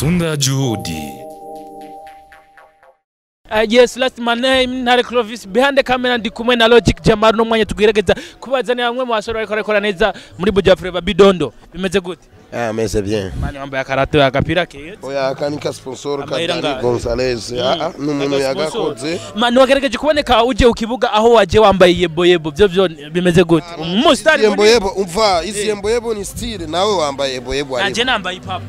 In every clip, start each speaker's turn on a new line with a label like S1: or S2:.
S1: Tunda juhudi.
S2: Yes, last my name Ntare Clovis, behind the camera ndi kumwe na Logic Jamar no mwanya tugerageza kubazana hamwe mu basore bariko barakora neza muri Bujafreba Bidondo. Bimeze gute?
S3: Meze bien.
S2: Mani wambaye karate agapira ke.
S3: Oya kanika sponsor Kadari Gonzalez. Numuntu yagakoze.
S2: Mani wagerageje kuboneka uje ukibuga aho waje wambaye yeboyebo. Byo bimeze gute? Umustar
S3: yeboyebo umva isi yeboyebo ni style nawe wambaye yeboyebo ari.
S2: Nanje nambaye ipapa.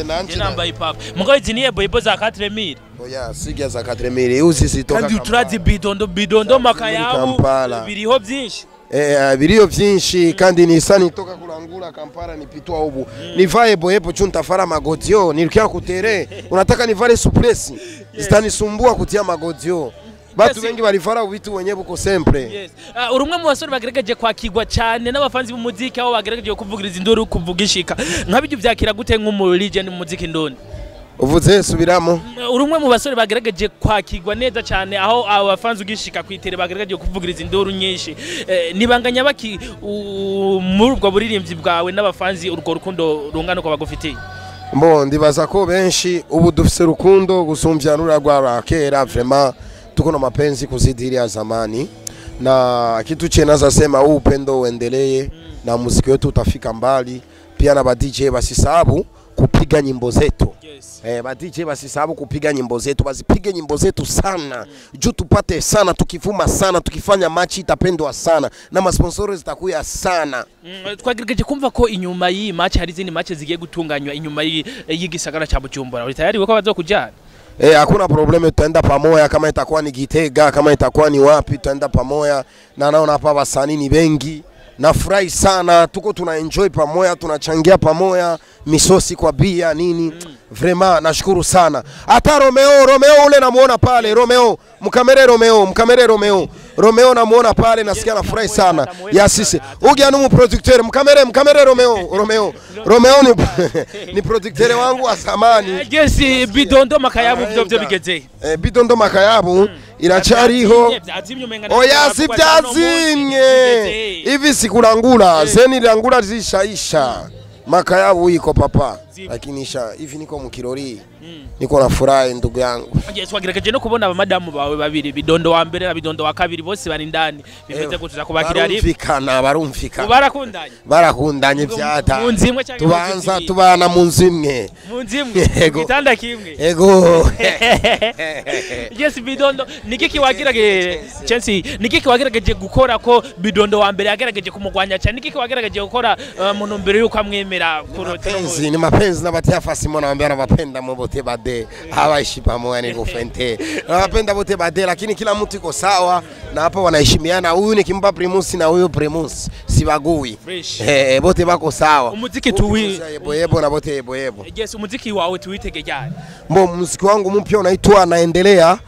S3: Nanje
S2: nambaye ipapa. Mugo izi ni yeboyebo za 4000.
S3: Oya sigia za 4000 usisi toka.
S2: Kandi uturazi Bidondo makayabu biriho byinshi.
S3: Biriyo byinshi kandi nisani toka kulangula Kampala nipitwa ubu. Nivae yeboyebo chuntafara magodio nilikia kutere. Unataka nivale suplesi. Zitanisumbua kutia magodio. Batu wengi barifara ubitu wenye buko sempre.
S2: Yes. Urumwe mu basore bagerageje kwakirwa cyane n'abafanzi b'umuziki aho bagerageje kuvugiriza induru kuvugishika. Nkabijyo byakira gute nk'umu legend mu muziki ndoni.
S3: Uvuze subiramo.
S2: Urumwe mu basore bagerageje kwakirwa neza cyane aho abafanzi ugishika kwitere bagerageje kuvugiriza induru nyinshi. Nibanganya baki muri ubwo buririmbyi bwawe n'abafanzi urwo rukundo rungano ko bagufitiye.
S3: Mbo ndibaza ko benshi ubu dufise rukundo gusumvya ruragwa kera vraiment tuko na mapenzi kuzidi ya zamani na kitu chenaza sema huu upendo uendelee na muziki wetu utafika mbali pia na ba DJ basisabu kupiga nyimbo zetu.
S2: Yes.
S3: Ba DJ basisabu kupiga nyimbo zetu bazipige nyimbo zetu sana juu tupate sana tukivuma sana tukifanya match itapendwa sana na masponsors zitakuya sana.
S2: Twagerageje kumva ko inyuma yi match hari zindi match zigiye gutunganywa inyuma y'igisagara cha Bujumbura uri tayari wako bazokujana?
S3: Hakuna probleme tutaenda pamoja kama itakuwa ni Gitega kama itakuwa ni wapi tutaenda pamoja na naona hapa wasanii ni wengi nafurahi sana tuko tuna enjoy pamoja tunachangia pamoja misosi kwa bia nini vraiment nashukuru sana hata Romeo ule namuona pale mkamere Romeo namuona pale nasikia nafurahi sana ya sisi ugia numu producteur mkamere Romeo ni producteur wangu wa zamani.
S2: Yes, Bidondo makayabu byo bigeze.
S3: Bidondo makayabu irachariho. Oya si byazimye hivi sikulangula zeni langula zishaisha makayabu iko papa lakini hivi niko mukirori niko nafurahi ndugu yangu.
S2: Yes, wagerageje no kubona abamadamu bawe babiri Bidondo wa mbere na Bidondo wa kabiri bose bari ndani bimeze gutuza kubakira ari
S3: barumvikana barakundanye byata tubanza tubana mu nzimwe
S2: kitanda kimwe
S3: ego.
S2: Yes, Bidondo nigiki wagerageje Chelsea nigiki wagerageje gukora ko Bidondo wa mbere yagerageje kumugwanya cyane nigiki wagerageje gukora mu mbere yuko amwemera
S3: ni mapenzi nabatia fasi mwana ambia anapenda mbote bade hawaishi pamoja ni kufente anapenda bote bade lakini kila mtu iko sawa na hapa wanaheshimiana huyu nikimpa Primus na huyu Primus sibagui bote bako sawa
S2: umuziki tuwi
S3: yeboyebo na bote yeboyebo.
S2: Yes, umuziki wawe tuwitege gani?
S3: Muziki wangu mpya unaitwa naendelea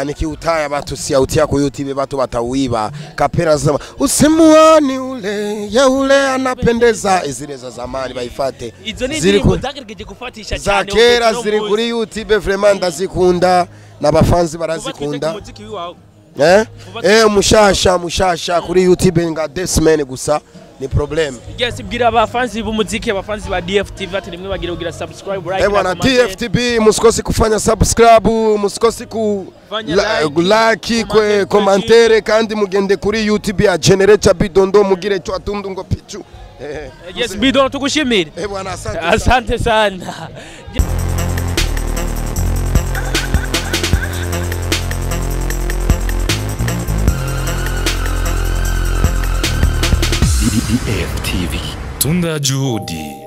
S3: nikiutaya batu siautia ku YouTube batu batauiba kapera zama usimuani ule ya ule anapendeza izile za zamani baifate
S2: zili zagerageje gufatisha cyane
S3: zakera ziri kuri YouTube vraiment ndazikunda na bafanzi barazikunda. Mushasha kuri YouTube nga Desman gusa ni problem.
S2: Yes, bwira abafanzi b'umuziki abafanzi ba DFTV ati rimwe bagira ugira subscribe like
S3: na TFTB musikosi kufanya subscribe musikosi ku like kwe commentaire kandi mugende kuri YouTube ya Generator Bidondo mugire cyo atundu ngo pichu.
S2: Yes, Bidondo tukushimire.
S3: Bwana
S2: asante sana.
S1: DFTV Tunda juhudi.